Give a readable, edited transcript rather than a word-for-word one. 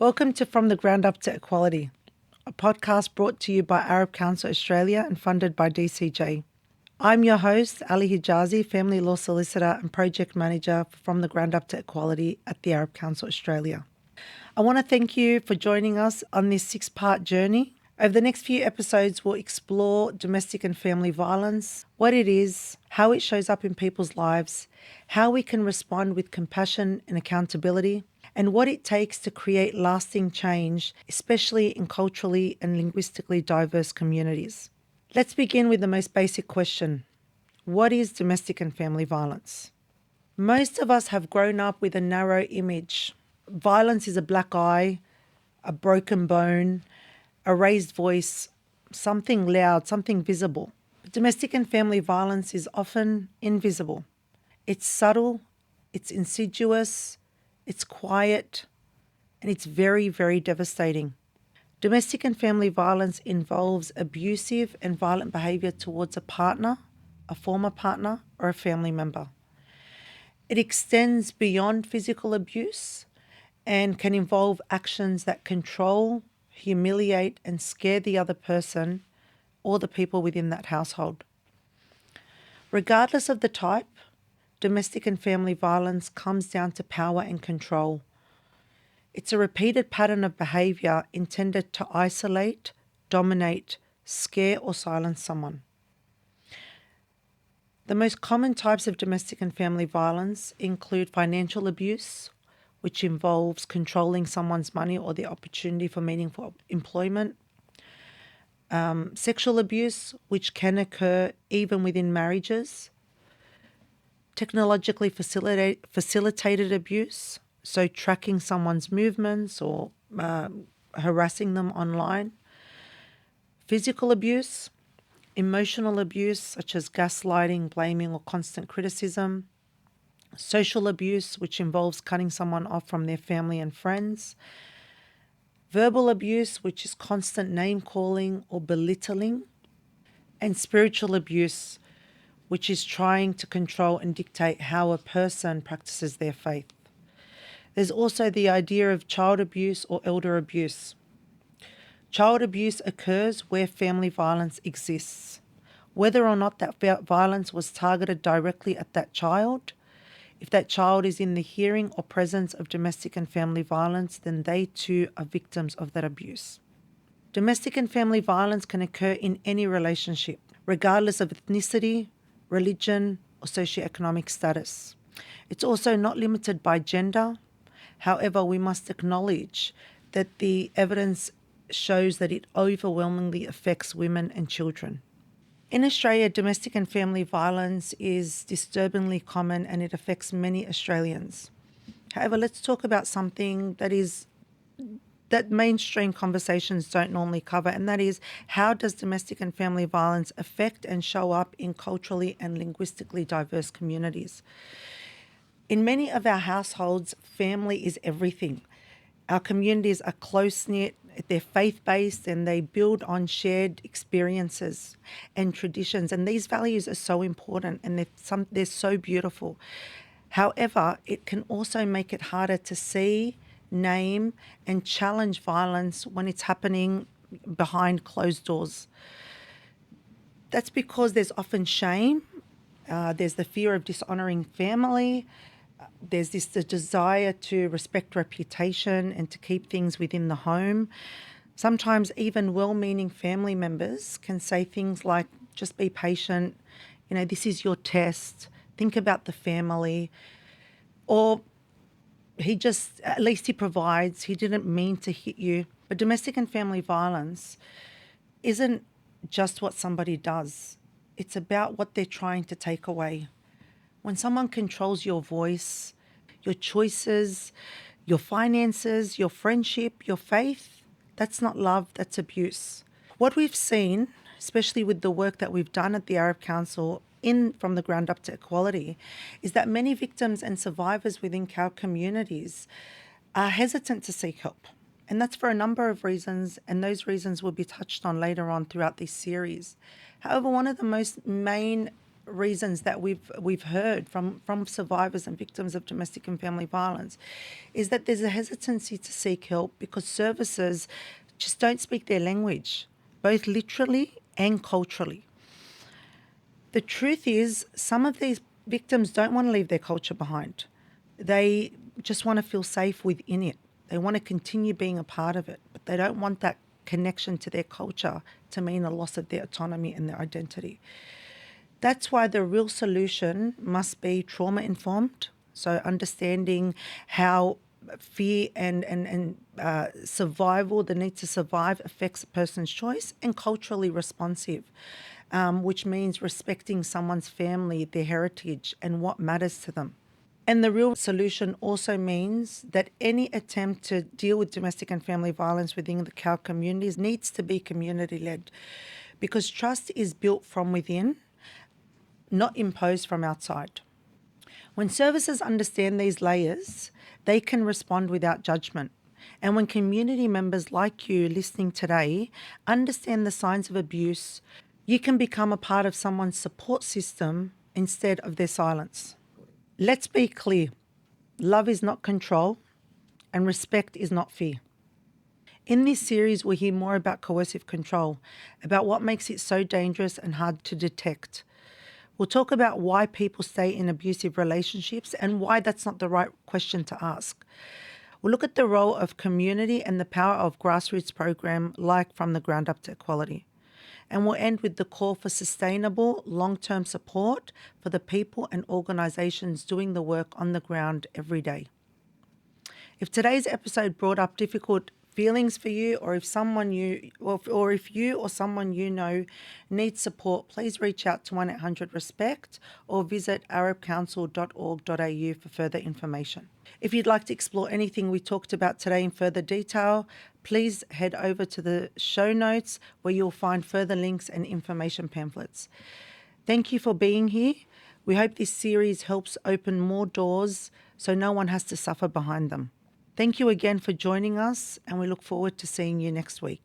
Welcome to From the Ground Up to Equality, a podcast brought to you by Arab Council Australia and funded by DCJ. I'm your host, Ally Hijazi, family law solicitor and project manager for From the Ground Up to Equality at the Arab Council Australia. I want to thank you for joining us on this 6-part journey. Over the next few episodes, we'll explore domestic and family violence, what it is, how it shows up in people's lives, how we can respond with compassion and accountability, and what it takes to create lasting change, especially in culturally and linguistically diverse communities. Let's begin with the most basic question. What is domestic and family violence? Most of us have grown up with a narrow image. Violence is a black eye, a broken bone, a raised voice, something loud, something visible. But domestic and family violence is often invisible. It's subtle, it's insidious, it's quiet, and it's very, very devastating. Domestic and family violence involves abusive and violent behaviour towards a partner, a former partner, or a family member. It extends beyond physical abuse and can involve actions that control, humiliate, and scare the other person or the people within that household. Regardless of the type, domestic and family violence comes down to power and control. It's a repeated pattern of behaviour intended to isolate, dominate, scare, or silence someone. The most common types of domestic and family violence include financial abuse, which involves controlling someone's money or the opportunity for meaningful employment. Sexual abuse, which can occur even within marriages. Technologically facilitated abuse, so tracking someone's movements or harassing them online. Physical abuse, emotional abuse, such as gaslighting, blaming, or constant criticism. Social abuse, which involves cutting someone off from their family and friends. Verbal abuse, which is constant name calling or belittling. And spiritual abuse, which is trying to control and dictate how a person practices their faith. There's also the idea of child abuse or elder abuse. Child abuse occurs where family violence exists. Whether or not that violence was targeted directly at that child, if that child is in the hearing or presence of domestic and family violence, then they too are victims of that abuse. Domestic and family violence can occur in any relationship, regardless of ethnicity, religion, or socioeconomic status. It's also not limited by gender. However, we must acknowledge that the evidence shows that it overwhelmingly affects women and children. In Australia, domestic and family violence is disturbingly common and it affects many Australians. However, let's talk about something that mainstream conversations don't normally cover, and that is, how does domestic and family violence affect and show up in culturally and linguistically diverse communities? In many of our households, family is everything. Our communities are close-knit, they're faith-based, and they build on shared experiences and traditions. And these values are so important and they're so beautiful. However, it can also make it harder to see, name, and challenge violence when it's happening behind closed doors. That's because there's often shame, there's the fear of dishonouring family, there's the desire to respect reputation and to keep things within the home. Sometimes even well-meaning family members can say things like, just be patient, this is your test, think about the family, or at least he provides, he didn't mean to hit you. But domestic and family violence isn't just what somebody does. It's about what they're trying to take away. When someone controls your voice, your choices, your finances, your friendship, your faith, that's not love, that's abuse. What we've seen, especially with the work that we've done at the Arab Council From the Ground Up to Equality, is that many victims and survivors within our communities are hesitant to seek help. And that's for a number of reasons, and those reasons will be touched on later on throughout this series. However, one of the most main reasons that we've heard from survivors and victims of domestic and family violence is that there's a hesitancy to seek help because services just don't speak their language, both literally and culturally. The truth is, some of these victims don't want to leave their culture behind. They just want to feel safe within it. They want to continue being a part of it, but they don't want that connection to their culture to mean a loss of their autonomy and their identity. That's why the real solution must be trauma-informed, so understanding how fear and survival, the need to survive, affects a person's choice, and culturally responsive, which means respecting someone's family, their heritage, and what matters to them. And the real solution also means that any attempt to deal with domestic and family violence within the CAL communities needs to be community-led, because trust is built from within, not imposed from outside. When services understand these layers, they can respond without judgment. And when community members like you listening today understand the signs of abuse, you can become a part of someone's support system instead of their silence. Let's be clear. Love is not control, and respect is not fear. In this series, we'll hear more about coercive control, about what makes it so dangerous and hard to detect. We'll talk about why people stay in abusive relationships and why that's not the right question to ask. We'll look at the role of community and the power of grassroots program like From the Ground Up to Equality. And we'll end with the call for sustainable, long-term support for the people and organisations doing the work on the ground every day. If today's episode brought up difficult feelings for you, or if you or someone you know needs support, please reach out to 1-800-RESPECT or visit arabcouncil.org.au for further information. If you'd like to explore anything we talked about today in further detail, please head over to the show notes where you'll find further links and information pamphlets. Thank you for being here. We hope this series helps open more doors so no one has to suffer behind them. Thank you again for joining us, and we look forward to seeing you next week.